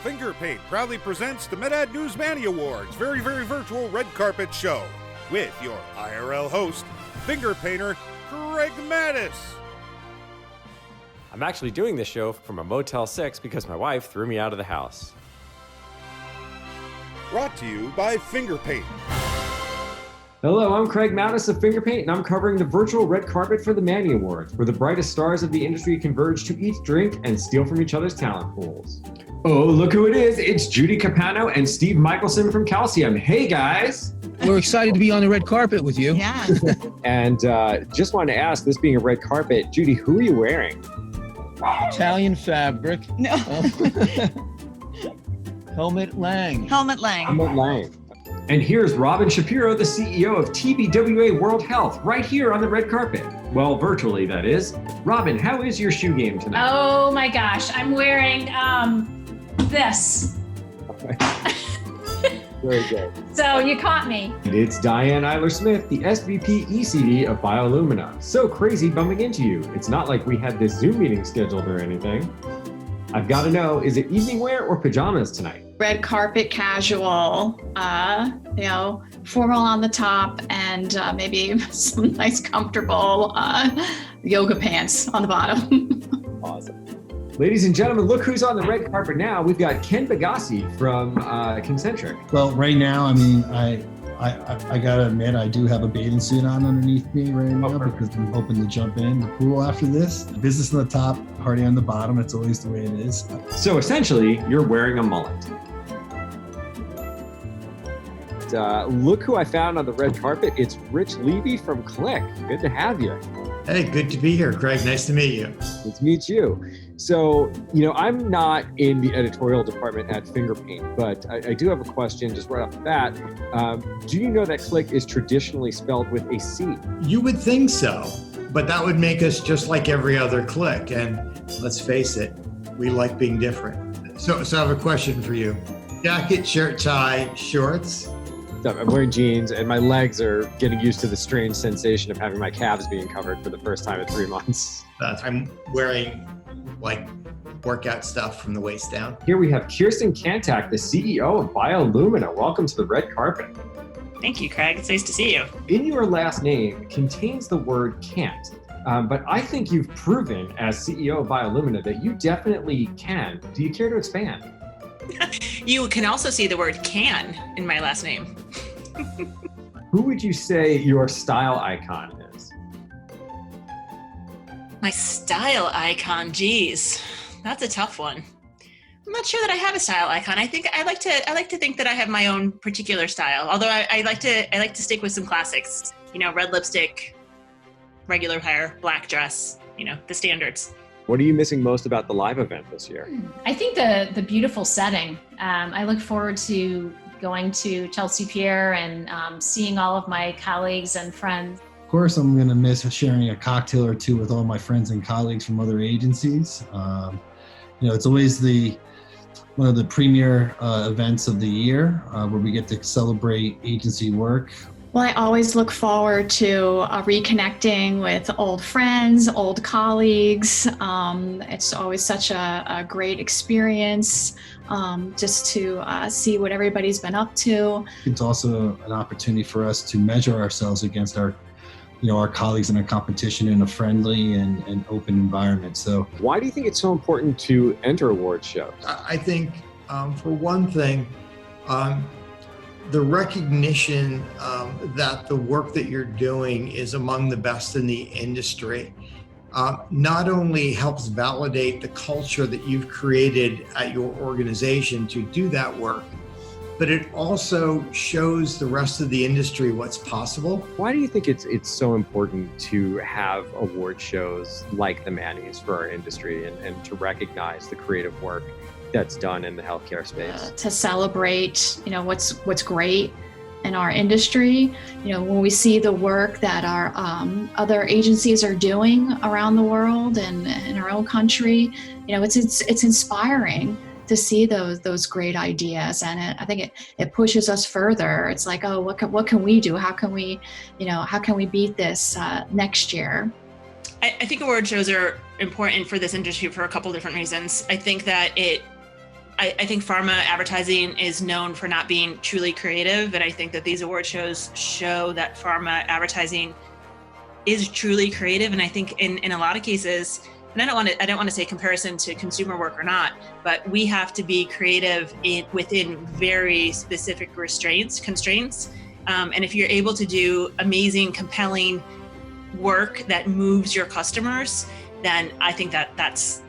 Fingerpaint proudly presents the MedAd News Manny Awards, very virtual red carpet show, with your IRL host, finger painter, Craig Mattis. I'm actually doing this show from a Motel 6 because my wife threw me out of the house. Brought to you by Fingerpaint. Hello, I'm Craig Mattis of Fingerpaint, and I'm covering the virtual red carpet for the Manny Awards, where the brightest stars of the industry converge to eat, drink, and steal from each other's talent pools. Oh, look who it is. It's Judy Capano and Steve Michelson from Calcium. Hey, guys. We're excited to be on the red carpet with you. Yeah. And just wanted to ask, this being a red carpet, Judy, who are you wearing? Italian fabric. No. Helmut Lang. Helmut Lang. Helmut Lang. And here's Robin Shapiro, the CEO of TBWA World Health, right here on the red carpet. Well, virtually, that is. Robin, how is your shoe game tonight? Oh my gosh, I'm wearing this. Very good. So you caught me. And it's Diane Eiler-Smith, the SVP ECD of Biolumina. So crazy bumping into you. It's not like we had this Zoom meeting scheduled or anything. I've got to know, is it evening wear or pajamas tonight? Red carpet casual, formal on the top, and maybe some nice comfortable yoga pants on the bottom. Awesome. Ladies and gentlemen, look who's on the red carpet now. We've got Ken Bagassi from Concentric. Well, right now, I mean, I gotta admit, I do have a bathing suit on underneath me right now because I'm hoping to jump in the pool after this. Business on the top, party on the bottom. It's always the way it is. So essentially, you're wearing a mullet. Look who I found on the red carpet. It's Rich Levy from Click. Good to have you. Hey, good to be here, Craig. Nice to meet you. Good to meet you. So, I'm not in the editorial department at Fingerpaint, but I do have a question just right off the bat. Do you know that Click is traditionally spelled with a C? You would think so, but that would make us just like every other Click. And let's face it, we like being different. So I have a question for you. Jacket, shirt, tie, shorts? I'm wearing jeans and my legs are getting used to the strange sensation of having my calves being covered for the first time in 3 months. I'm wearing like workout stuff from the waist down. Here we have Kirsten Kantak, the CEO of Biolumina. Welcome to the red carpet. Thank you, Craig. It's nice to see you. In your last name contains the word can't, but I think you've proven as CEO of Biolumina that you definitely can. Do you care to expand? You can also see the word can in my last name. Who would you say your style icon is? My style icon, geez, that's a tough one. I'm not sure that I have a style icon. I think I like to think that I have my own particular style. Although I like to stick with some classics. Red lipstick, regular hair, black dress. The standards. What are you missing most about the live event this year? I think the beautiful setting. I look forward to going to Chelsea Pier and seeing all of my colleagues and friends. Of course, I'm gonna miss sharing a cocktail or two with all my friends and colleagues from other agencies. It's always one of the premier events of the year where we get to celebrate agency work. Well, I always look forward to reconnecting with old friends, old colleagues. It's always such a great experience just to see what everybody's been up to. It's also an opportunity for us to measure ourselves against our colleagues in a competition in a friendly and open environment. So, why do you think it's so important to enter award shows? I think, for one thing, the recognition that the work that you're doing is among the best in the industry not only helps validate the culture that you've created at your organization to do that work, but it also shows the rest of the industry what's possible. Why do you think it's so important to have award shows like the Manny's for our industry and to recognize the creative work that's done in the healthcare space? To celebrate, what's great in our industry. When we see the work that our other agencies are doing around the world and in our own country, it's inspiring to see those great ideas, and I think it pushes us further. It's like, oh, what can we do? How can we beat this next year? I think award shows are important for this industry for a couple different reasons. I think that I think pharma advertising is known for not being truly creative, and I think that these award shows show that pharma advertising is truly creative. And I think in a lot of cases, and I don't want to say comparison to consumer work or not, but we have to be creative within very specific constraints. And if you're able to do amazing, compelling work that moves your customers, then I think that's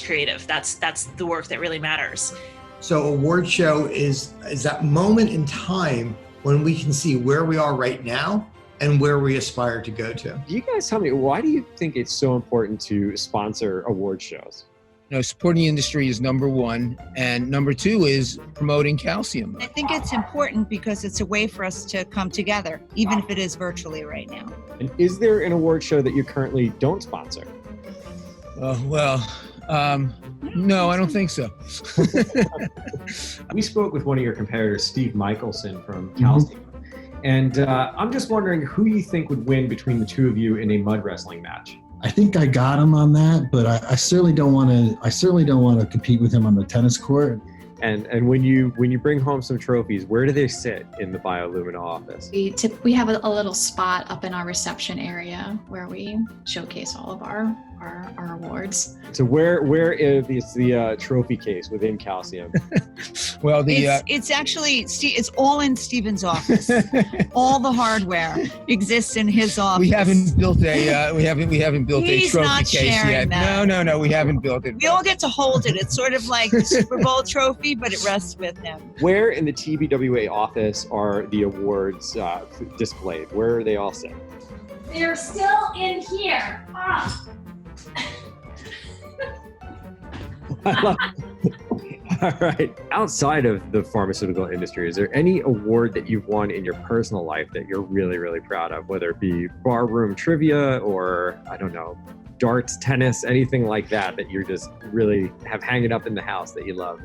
creative. That's the work that really matters. So award show is that moment in time when we can see where we are right now and where we aspire to go to. Do you guys tell me, why do you think it's so important to sponsor award shows? Supporting the industry is number one, and number two is promoting calcium. I think it's important because it's a way for us to come together, even if it is virtually right now. And is there an award show that you currently don't sponsor? No, I don't think so. We spoke with one of your competitors, Steve Michelson from Calcium. And I'm just wondering who you think would win between the two of you in a mud wrestling match. I think I got him on that, but I certainly don't want to. I certainly don't want to compete with him on the tennis court. And when you bring home some trophies, where do they sit in the Biolumina office? We have a little spot up in our reception area where we showcase all of our awards. So where is the trophy case within Calcium? Well, it's actually it's all in Stephen's office. All the hardware exists in his office. we haven't built a He's trophy not case yet. sharing that. No, we haven't built it. We all get to hold it. It's sort of like the Super Bowl trophy, but it rests with him. Where in the TBWA office are the awards displayed? Where are they all set? They're still in here. All right. Outside of the pharmaceutical industry, is there any award that you've won in your personal life that you're really, really proud of, whether it be barroom trivia or, I don't know, darts, tennis, anything like that you just really have hanging up in the house that you love?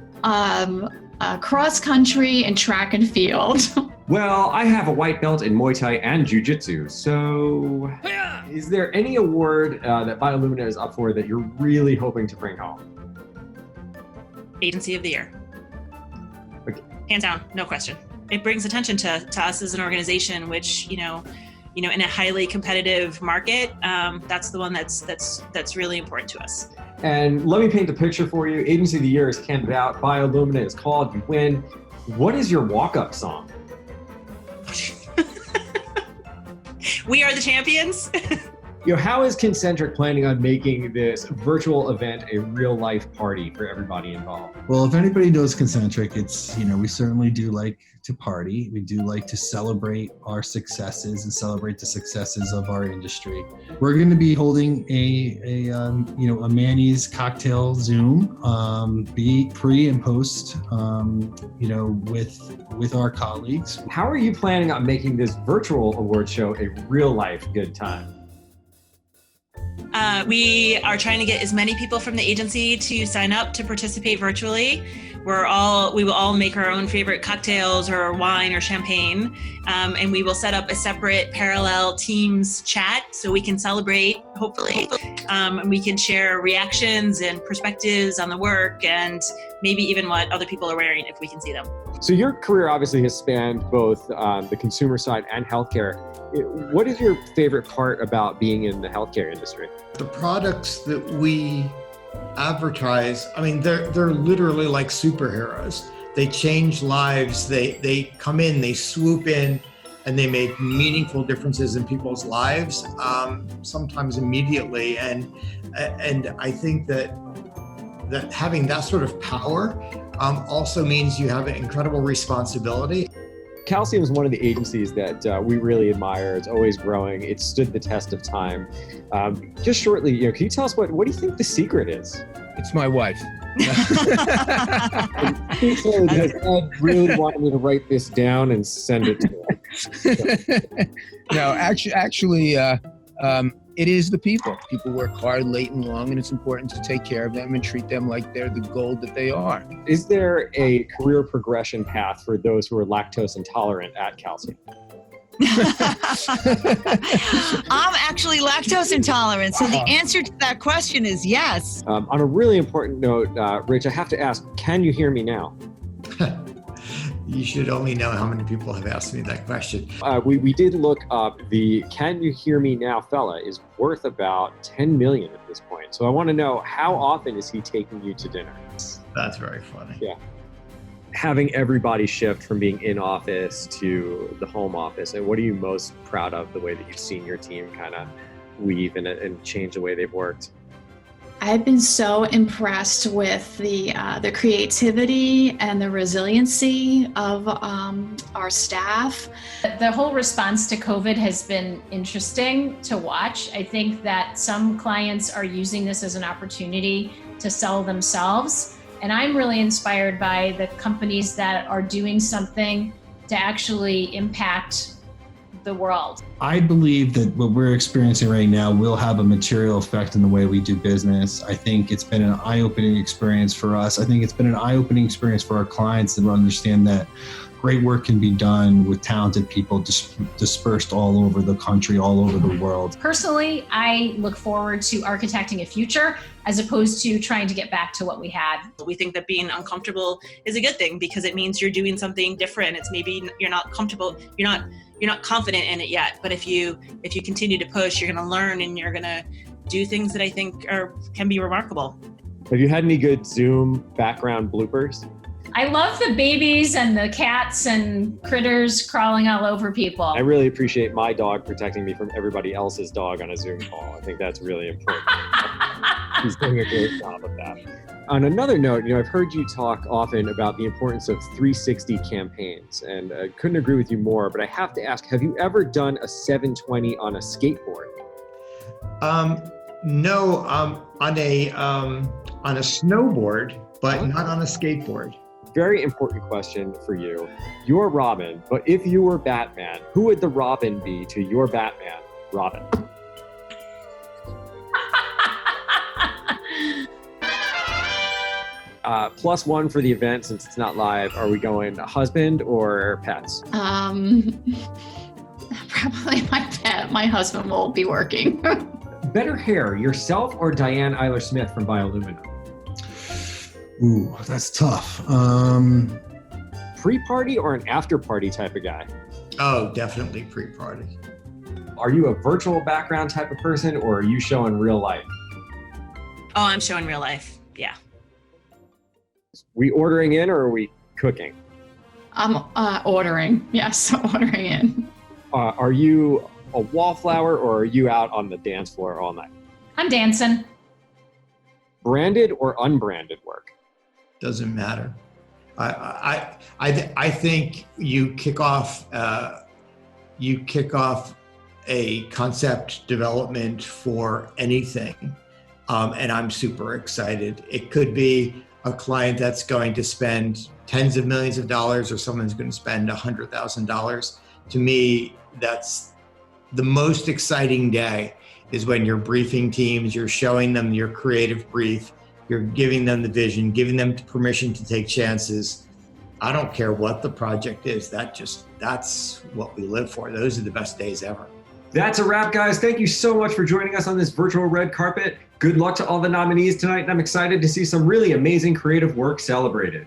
Cross country and track and field. Well, I have a white belt in Muay Thai and Jiu-Jitsu, so is there any award that Biolumina is up for that you're really hoping to bring home? Agency of the Year. Okay. Hands down, no question. It brings attention to us as an organization, which, in a highly competitive market, that's the one that's really important to us. And let me paint the picture for you. Agency of the Year is handed out. Biolumina is called. You win. What is your walk-up song? We are the champions. How is Concentric planning on making this virtual event a real-life party for everybody involved? Well, if anybody knows Concentric, it's, we certainly do like to party. We do like to celebrate our successes and celebrate the successes of our industry. We're going to be holding a Manny's cocktail Zoom, be pre and post, with our colleagues. How are you planning on making this virtual award show a real-life good time? We are trying to get as many people from the agency to sign up to participate virtually. We will all make our own favorite cocktails or wine or champagne, and we will set up a separate parallel Teams chat so we can celebrate, hopefully, and we can share reactions and perspectives on the work and maybe even what other people are wearing if we can see them. So your career obviously has spanned both the consumer side and healthcare. What is your favorite part about being in the healthcare industry? The products that we advertise, they're literally like superheroes. They change lives. They come in, they swoop in, and they make meaningful differences in people's lives, sometimes immediately. And I think that having that sort of power also means you have an incredible responsibility. Calcium is one of the agencies that we really admire. It's always growing. It's stood the test of time. Just shortly, can you tell us what do you think the secret is? It's my wife. Ed really wanted me to write this down and send it to him. No, actually, it is the people. People work hard, late and long, and it's important to take care of them and treat them like they're the gold that they are. Is there a career progression path for those who are lactose intolerant at Calcium? I'm actually lactose intolerant, so the answer to that question is yes. On a really important note, Rich, I have to ask, can you hear me now? You should only know how many people have asked me that question. We did look up the "Can You Hear Me Now" fella is worth about 10 million at this point. So I want to know, how often is he taking you to dinner? That's very funny. Yeah. Having everybody shift from being in office to the home office, and what are you most proud of, the way that you've seen your team kind of weave and change the way they've worked? I've been so impressed with the creativity and the resiliency of our staff. The whole response to COVID has been interesting to watch. I think that some clients are using this as an opportunity to sell themselves. And I'm really inspired by the companies that are doing something to actually impact the world. I believe that what we're experiencing right now will have a material effect in the way we do business. I think it's been an eye-opening experience for us. I think it's been an eye-opening experience for our clients to understand that great work can be done with talented people dispersed all over the country, all over the world. Personally, I look forward to architecting a future as opposed to trying to get back to what we had. We think that being uncomfortable is a good thing because it means you're doing something different. It's maybe you're not comfortable, you're not confident in it yet, but if you continue to push, you're going to learn and you're going to do things that I think can be remarkable. Have you had any good Zoom background bloopers? I love the babies and the cats and critters crawling all over people. I really appreciate my dog protecting me from everybody else's dog on a Zoom call. I think that's really important. He's doing a great job of that. On another note, I've heard you talk often about the importance of 360 campaigns, and I couldn't agree with you more, but I have to ask, have you ever done a 720 on a skateboard? No, on a snowboard, but not on a skateboard. Very important question for you. You're Robin, but if you were Batman, who would the Robin be to your Batman, Robin? +1 for the event since it's not live. Are we going husband or pets? Probably my pet. My husband will be working. Better hair, yourself or Diane Eiler-Smith from Biolumina? Ooh, that's tough. Pre-party or an after-party type of guy? Oh, definitely pre-party. Are you a virtual background type of person, or are you showing real life? Oh, I'm showing real life. Yeah. We ordering in or are we cooking? I'm ordering. Yes, ordering in. Are you a wallflower or are you out on the dance floor all night? I'm dancing. Branded or unbranded work? Doesn't matter. I think you kick off a concept development for anything, and I'm super excited. It could be a client that's going to spend tens of millions of dollars, or someone's going to spend $100,000. To me, that's the most exciting day, is when you're briefing teams, you're showing them your creative brief, you're giving them the vision, giving them permission to take chances. I don't care what the project is. That's what we live for. Those are the best days ever. That's a wrap, guys. Thank you so much for joining us on this virtual red carpet. Good luck to all the nominees tonight, and I'm excited to see some really amazing creative work celebrated.